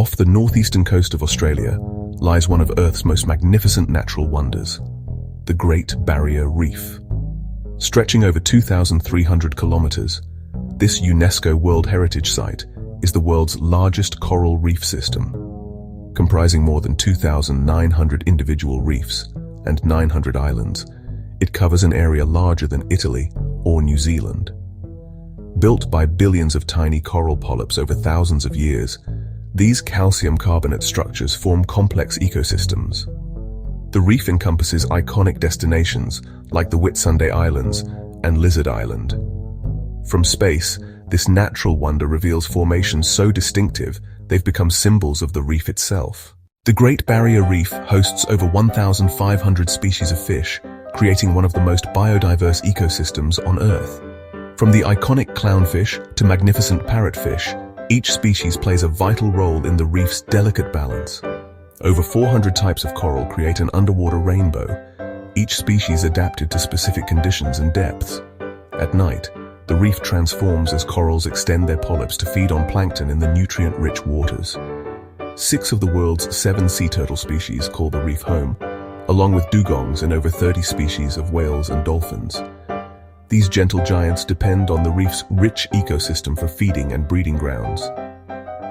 Off the northeastern coast of Australia lies one of Earth's most magnificent natural wonders, the Great Barrier Reef. Stretching over 2,300 kilometers, this UNESCO World Heritage Site is the world's largest coral reef system. Comprising more than 2,900 individual reefs and 900 islands, it covers an area larger than Italy or New Zealand. Built by billions of tiny coral polyps over thousands of years, these calcium carbonate structures form complex ecosystems. The reef encompasses iconic destinations like the Whitsunday Islands and Lizard Island. From space, this natural wonder reveals formations so distinctive they've become symbols of the reef itself. The Great Barrier Reef hosts over 1,500 species of fish, creating one of the most biodiverse ecosystems on Earth. From the iconic clownfish to magnificent parrotfish, each species plays a vital role in the reef's delicate balance. Over 400 types of coral create an underwater rainbow, each species adapted to specific conditions and depths. At night, the reef transforms as corals extend their polyps to feed on plankton in the nutrient-rich waters. 6 of the world's 7 sea turtle species call the reef home, along with dugongs and over 30 species of whales and dolphins. These gentle giants depend on the reef's rich ecosystem for feeding and breeding grounds.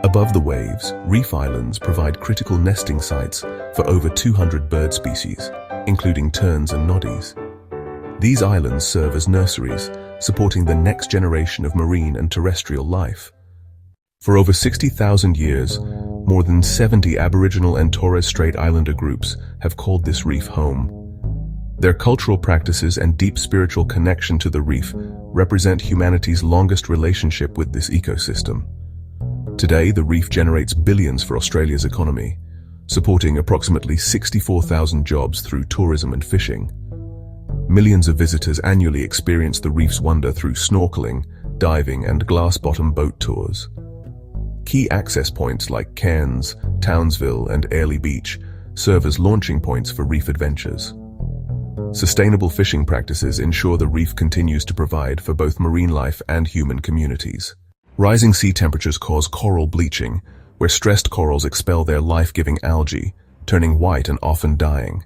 Above the waves, reef islands provide critical nesting sites for over 200 bird species, including terns and noddies. These islands serve as nurseries, supporting the next generation of marine and terrestrial life. For over 60,000 years, more than 70 Aboriginal and Torres Strait Islander groups have called this reef home. Their cultural practices and deep spiritual connection to the reef represent humanity's longest relationship with this ecosystem. Today, the reef generates billions for Australia's economy, supporting approximately 64,000 jobs through tourism and fishing. Millions of visitors annually experience the reef's wonder through snorkeling, diving, and glass-bottom boat tours. Key access points like Cairns, Townsville, and Airlie Beach serve as launching points for reef adventures. Sustainable fishing practices ensure the reef continues to provide for both marine life and human communities. Rising sea temperatures cause coral bleaching, where stressed corals expel their life-giving algae, turning white and often dying.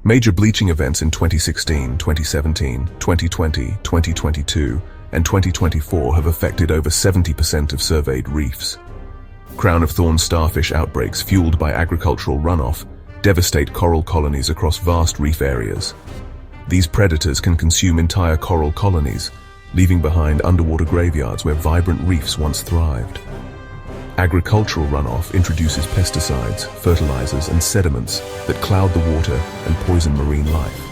Major bleaching events in 2016, 2017, 2020, 2022, and 2024 have affected over 70% of surveyed reefs. Crown-of-thorns starfish outbreaks fueled by agricultural runoff devastate coral colonies across vast reef areas. These predators can consume entire coral colonies, leaving behind underwater graveyards where vibrant reefs once thrived. Agricultural runoff introduces pesticides, fertilizers, and sediments that cloud the water and poison marine life.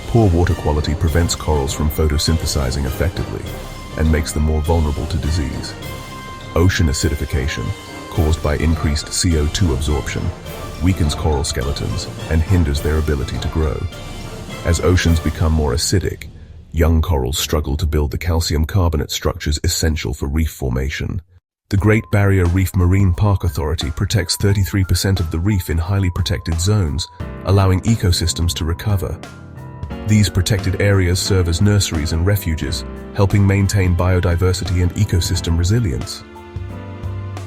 Poor water quality prevents corals from photosynthesizing effectively and makes them more vulnerable to disease. Ocean acidification, caused by increased CO2 absorption, weakens coral skeletons and hinders their ability to grow. As oceans become more acidic, young corals struggle to build the calcium carbonate structures essential for reef formation. The Great Barrier Reef Marine Park Authority protects 33% of the reef in highly protected zones, allowing ecosystems to recover. These protected areas serve as nurseries and refuges, helping maintain biodiversity and ecosystem resilience.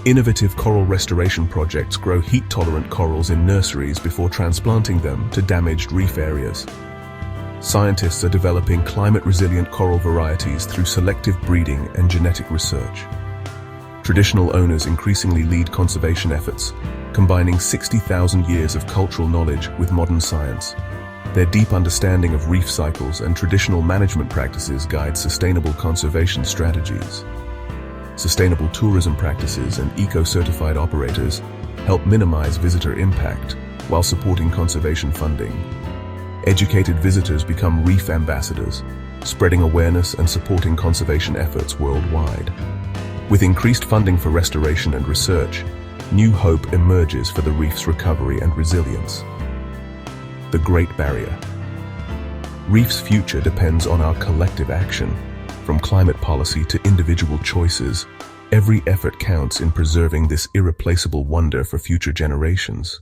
Innovative coral restoration projects grow heat-tolerant corals in nurseries before transplanting them to damaged reef areas. Scientists are developing climate-resilient coral varieties through selective breeding and genetic research. Traditional owners increasingly lead conservation efforts, combining 60,000 years of cultural knowledge with modern science. Their deep understanding of reef cycles and traditional management practices guide sustainable conservation strategies. Sustainable tourism practices and eco-certified operators help minimize visitor impact while supporting conservation funding. Educated visitors become reef ambassadors, spreading awareness and supporting conservation efforts worldwide. With increased funding for restoration and research, new hope emerges for the reef's recovery and resilience. The Great Barrier. Reef's future depends on our collective action. From climate policy to individual choices, every effort counts in preserving this irreplaceable wonder for future generations.